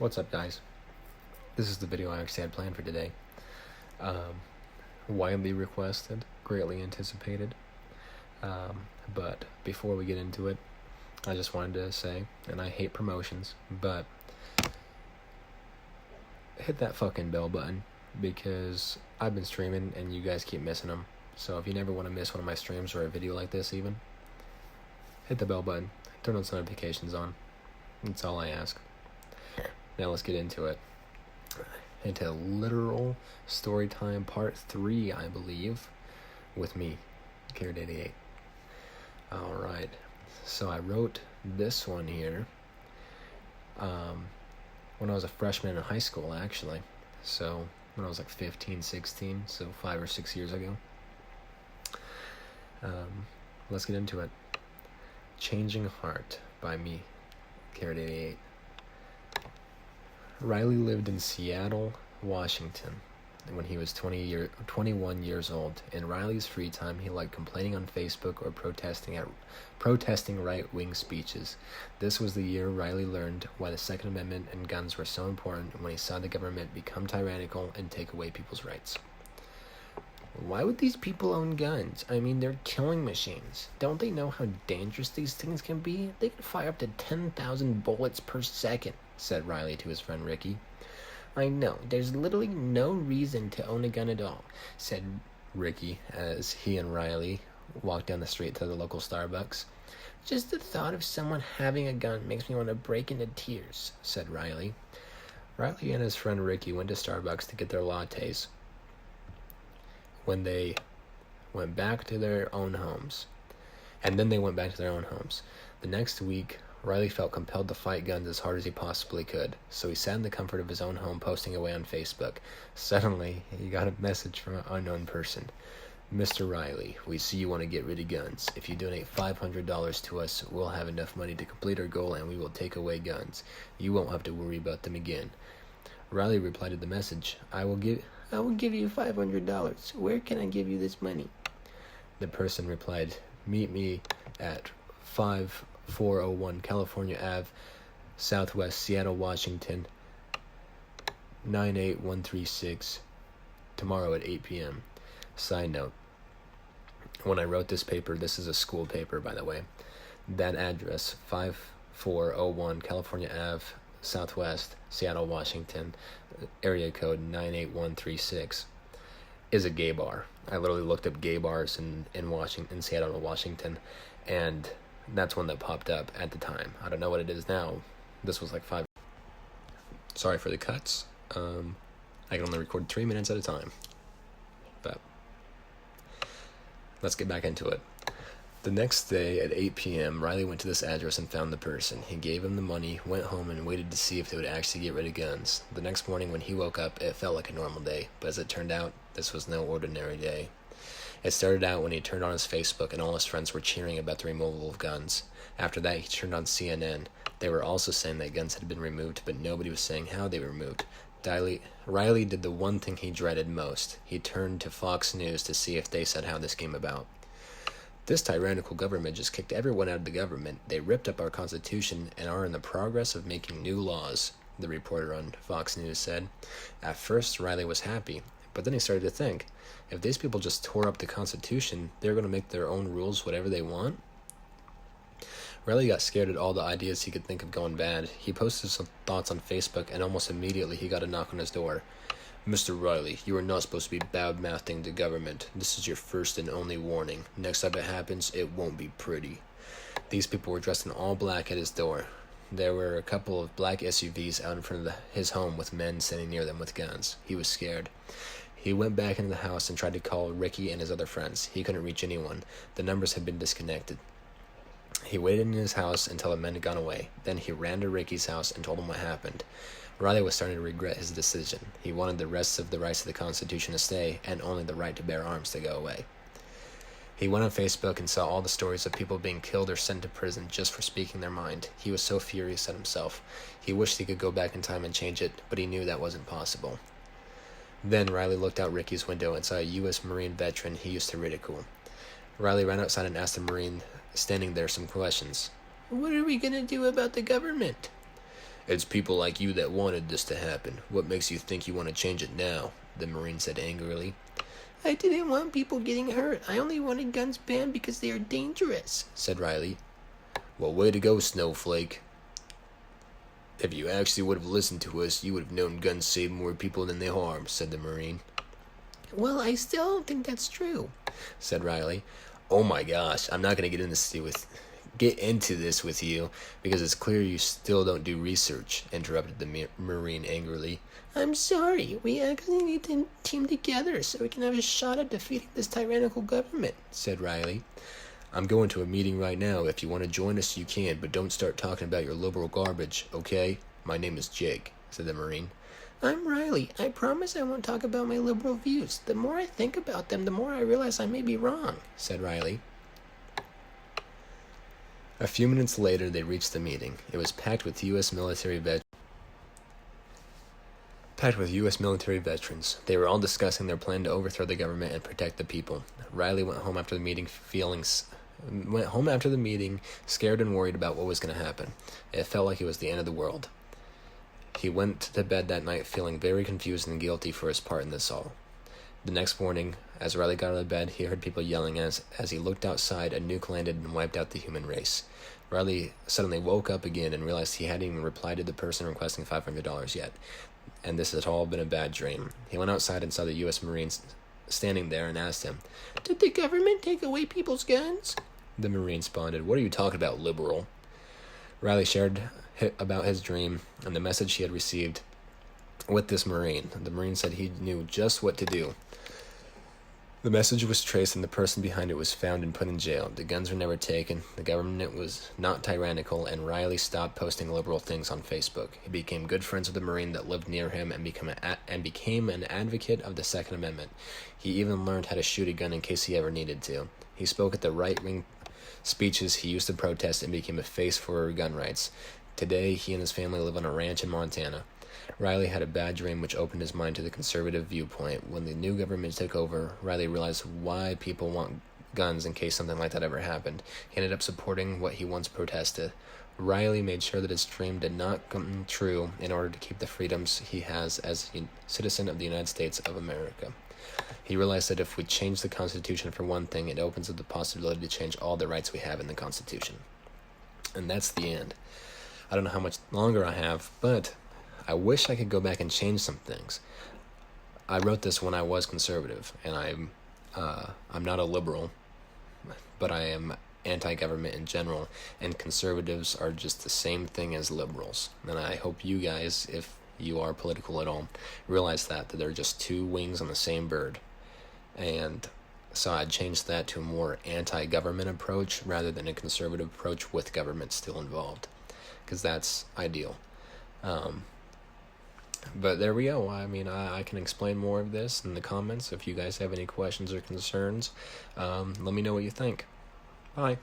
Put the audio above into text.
What's up, guys? This is the video I actually had planned for today. Widely requested, greatly anticipated. But before we get into it, I just wanted to say, and I hate promotions, but hit that fucking bell button, because I've been streaming and you guys keep missing them. So if you never want to miss one of my streams or a video like this even, hit the bell button, turn those notifications on. That's all I ask. Now let's get into it. Into literal story time part 3, I believe, with me, Karrett88. Alright, so I wrote this one here when I was a freshman in high school, actually. So when I was like 15, 16, so 5 or 6 years ago. Let's get into it. Changing Heart by me, Karrett88. Riley lived in Seattle, Washington, when he was 21 years old. In Riley's free time, he liked complaining on Facebook or protesting right-wing speeches. This was the year Riley learned why the Second Amendment and guns were so important when he saw the government become tyrannical and take away people's rights. Why would these people own guns? I mean, they're killing machines. Don't they know how dangerous these things can be? They can fire up to 10,000 bullets per second, said Riley to his friend Ricky. I know, there's literally no reason to own a gun at all, said Ricky as he and Riley walked down the street to the local Starbucks. Just the thought of someone having a gun makes me want to break into tears, said Riley. Riley and his friend Ricky went to Starbucks to get their lattes when they went back to their own homes. The next week, Riley felt compelled to fight guns as hard as he possibly could, so he sat in the comfort of his own home posting away on Facebook. Suddenly, he got a message from an unknown person. Mr. Riley, we see you want to get rid of guns. If you donate $500 to us, we'll have enough money to complete our goal and we will take away guns. You won't have to worry about them again. Riley replied to the message, I will give you $500. Where can I give you this money? The person replied, meet me at 5401 California Ave, Southwest Seattle, Washington, 98136, tomorrow at 8 p.m. Side note, when I wrote this paper, this is a school paper, by the way, that address, 5401 California Ave, Southwest Seattle, Washington, area code 98136, is a gay bar. I literally looked up gay bars in Seattle, Washington, and that's one that popped up at the time. I don't know what it is now. This was like 5. Sorry for the cuts. I can only record 3 minutes at a time. But let's get back into it. The next day at 8 p.m., Riley went to this address and found the person. He gave him the money, went home, and waited to see if they would actually get rid of guns. The next morning when he woke up, it felt like a normal day, but as it turned out, this was no ordinary day. It started out when he turned on his Facebook and all his friends were cheering about the removal of guns. After that, he turned on CNN. They were also saying that guns had been removed, but nobody was saying how they were removed. Riley did the one thing he dreaded most. He turned to Fox News to see if they said how this came about. This tyrannical government just kicked everyone out of the government. They ripped up our Constitution and are in the progress of making new laws, the reporter on Fox News said. At first, Riley was happy, but then he started to think, if these people just tore up the Constitution, they're going to make their own rules whatever they want? Riley got scared at all the ideas he could think of going bad. He posted some thoughts on Facebook, and almost immediately he got a knock on his door. Mr. Riley, you are not supposed to be bad-mouthing the government. This is your first and only warning. Next time it happens, it won't be pretty. These people were dressed in all black at his door. There were a couple of black SUVs out in front of his home with men standing near them with guns. He was scared. He went back into the house and tried to call Ricky and his other friends. He couldn't reach anyone. The numbers had been disconnected. He waited in his house until the men had gone away. Then he ran to Ricky's house and told him what happened. Riley was starting to regret his decision. He wanted the rest of the rights of the Constitution to stay, and only the right to bear arms to go away. He went on Facebook and saw all the stories of people being killed or sent to prison just for speaking their mind. He was so furious at himself. He wished he could go back in time and change it, but he knew that wasn't possible. Then Riley looked out Ricky's window and saw a U.S. Marine veteran he used to ridicule. Riley ran outside and asked the Marine standing there some questions. What are we going to do about the government? It's people like you that wanted this to happen. What makes you think you want to change it now? The Marine said angrily. I didn't want people getting hurt. I only wanted guns banned because they are dangerous, said Riley. Well, way to go, Snowflake. If you actually would have listened to us, you would have known guns save more people than they harm, said the Marine. Well, I still don't think that's true, said Riley. Oh my gosh, I'm not going to get into this with you because it's clear you still don't do research, interrupted the Marine angrily. I'm sorry. We actually need to team together so we can have a shot at defeating this tyrannical government, said Riley. I'm going to a meeting right now. If you want to join us, you can, but don't start talking about your liberal garbage, okay? My name is Jake, said the Marine. I'm Riley. I promise I won't talk about my liberal views. The more I think about them, the more I realize I may be wrong, said Riley. A few minutes later, they reached the meeting. It was packed with U.S. military veterans. They were all discussing their plan to overthrow the government and protect the people. Riley went home after the meeting scared and worried about what was going to happen. It felt like it was the end of the world. He went to bed that night feeling very confused and guilty for his part in this all. The next morning, as Riley got out of bed, he heard people yelling. As he looked outside, a nuke landed and wiped out the human race. Riley suddenly woke up again and realized he hadn't even replied to the person requesting $500 yet, and this had all been a bad dream. He went outside and saw the U.S. Marines standing there and asked him, Did the government take away people's guns? The Marine responded, What are you talking about, liberal? Riley shared about his dream and the message he had received with this Marine. The Marine said he knew just what to do. The message was traced and the person behind it was found and put in jail. The guns were never taken, the government was not tyrannical, and Riley stopped posting liberal things on Facebook. He became good friends with the Marine that lived near him and became an advocate of the Second Amendment. He even learned how to shoot a gun in case he ever needed to. He spoke at the right-wing speeches he used to protest and became a face for gun rights. Today, he and his family live on a ranch in Montana. Riley had a bad dream which opened his mind to the conservative viewpoint. When the new government took over, Riley realized why people want guns in case something like that ever happened. He ended up supporting what he once protested. Riley made sure that his dream did not come true in order to keep the freedoms he has as a citizen of the United States of America. He realized that if we change the Constitution for one thing, it opens up the possibility to change all the rights we have in the Constitution. And that's the end. I don't know how much longer I have, but I wish I could go back and change some things. I wrote this when I was conservative, and I'm not a liberal, but I am anti-government in general, and conservatives are just the same thing as liberals. And I hope you guys, if you are political at all, realize that they're just two wings on the same bird. And so I'd change that to a more anti-government approach rather than a conservative approach with government still involved, because that's ideal. But there we go. I mean, I can explain more of this in the comments. If you guys have any questions or concerns, let me know what you think. Bye.